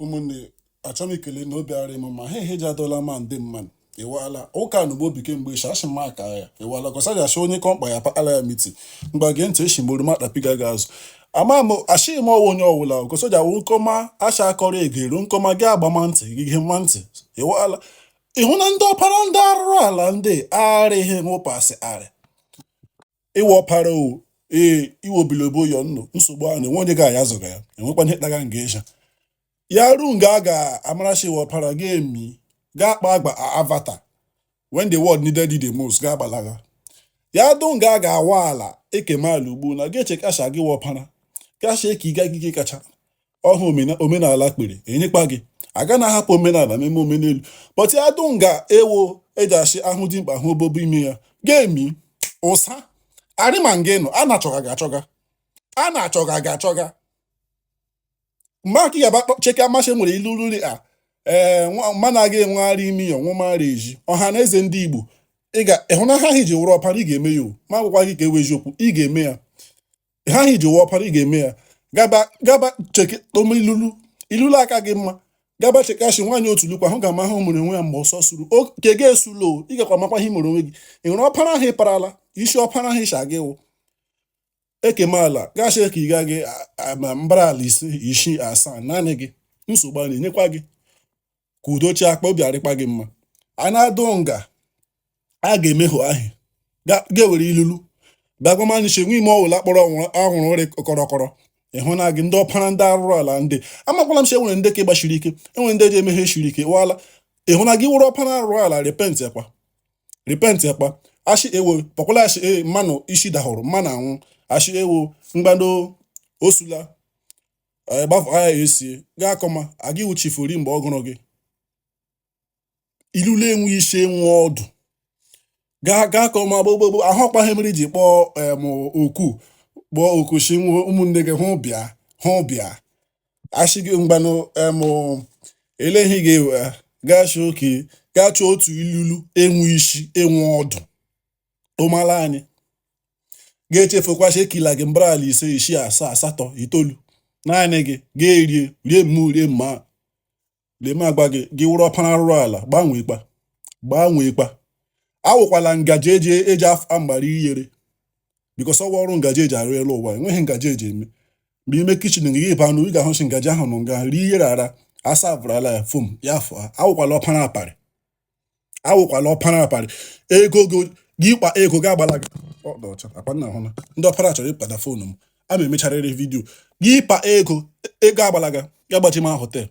ụmụnne achọm ikele na obi ara m ma ha ihe ji adọla ma ndị mmadụ ịwala ụka na ugbo bekee mgbe shashi maka ya ịwala gọsajashi onye kọmkpa ya pakala ya miti mgbe gee ntị eshi mgboro makpapiga gị azụ ama m ashịghị m ọwụ onye ọwụla gosoja wụ nkọma asha akọrọ egero nkọma gị agbama ntị gị ihe mma ntị ịwala ịhụ na ndị ọpara ndị arụrụ ala ndị arị ihe nwụpasị arị ịwa ọpara o iwo bilobo yo nnụ nsogbu ahụ na enwe onye ga-aya zụga ya enwekwa ihe kpaga nga ịsha ya ru nga a ga-amarachi wọpara ga-emi ga-akpa agba avatar when the world needed it the most ga-agbalaga ya du nga a ga-awa ala ekemala ugbu na ga-eche kasha gị wọpara kasha eke ịga gige kacha ọhụ omenala kpere enyekpa gị aga na ahapụ omenala meme omenelu but ya du nga ewo eji ahụ dị mkpa ahụ obobo ime ya ga-emi ụsa arịma nga ịnụ a na-achọga ga-achọga a na-achọga ga-achọga mgbe aka ị ga-aba cheke amasị nwere ilu ruri a mana aga enwegharị imi ya ọnwụmara eji ọha na eze ndị Igbo ịhụnanya ha iji wụrụ ọpara ị ga-eme ya o ma gwakwa gị ka ewe eziokwu ị ga-eme ya ha iji wụrụ ọpara ị ga-eme ya gaba cheke ilulu aka gị mma gaba chekashi nwaanyị otu lukwa hụ ga-ama ahụ mụrụ onwe ya mgbe ọsọ suru oke ga esulo ị gakwa makwa ihe mụrụ onwe gị ị hụrụ ọpara ahụ ịparala isi ọpara ahụ ịsha gị wụ ekemala gashi ka ị gaghị mbara ala ise isii asaa naanị gị nsogbu a na-enyekwa gị ka udochi akpa obi arịkpa gị mma a na-adụ nga a ga-emehụ ahụ ga-ewere ilulu bagwamanche nwe ime ọwụla kpọrọ ọhụrụ ọrị kọrọkọrọ ịhụ na gị ndị ọpara ndị arụrụ ala ndị amakwala m che enwere ndị ka gbachiri ike enwere ndị ji emeghe shiri ike wala ịhụ na gị wụrụ ọpara arụrụ ala repent ekpa ashi ewo kpọkwala ashi mmanụ isi dahụrụ mmanụ anwụ ashi ewo mgbado osula gbafọ agha esie gaa akọma aga iwuchifuri mgbe ọ gụrụ gị ilulu enwe isi enwe ọdụ gaa akọma gbogbo ahụ ọkpaghị mmiri ji kpọọ kpọọ oku shi ụmụnne gị hụ bịa ashi gị mgbanụ eleghị gị gachi oke gachi otu ilulu enwe isi enwe ọdụ ụmala anyị ga-echefukwachi ekila gị mbara ala ise isii asaa asatọ itoolu naanị gị ga-erie rie mmu rie mma leme agba gị wụrụ ọpara arụrụ ala gbanweekpa awụkwala ngaji eji afọ mgbara iyere bikos ọwa ọrụ ngaji eji arụ elu ụwa enweghị ngaji eji eme mgbe ime kichin gị ịba nụ ị ga-ahụchi ngaji ahụ nụ nga rie iyere ara asavụrala ya fom ya afọ awụkwala ọpara aparị ego gị kpa ego ga-agbala gị ndị ọpara chọrọ ịkpada fonu m a ma emecharịrị vidiyo gị kpa ego agbalaga ga gbachi ma họtel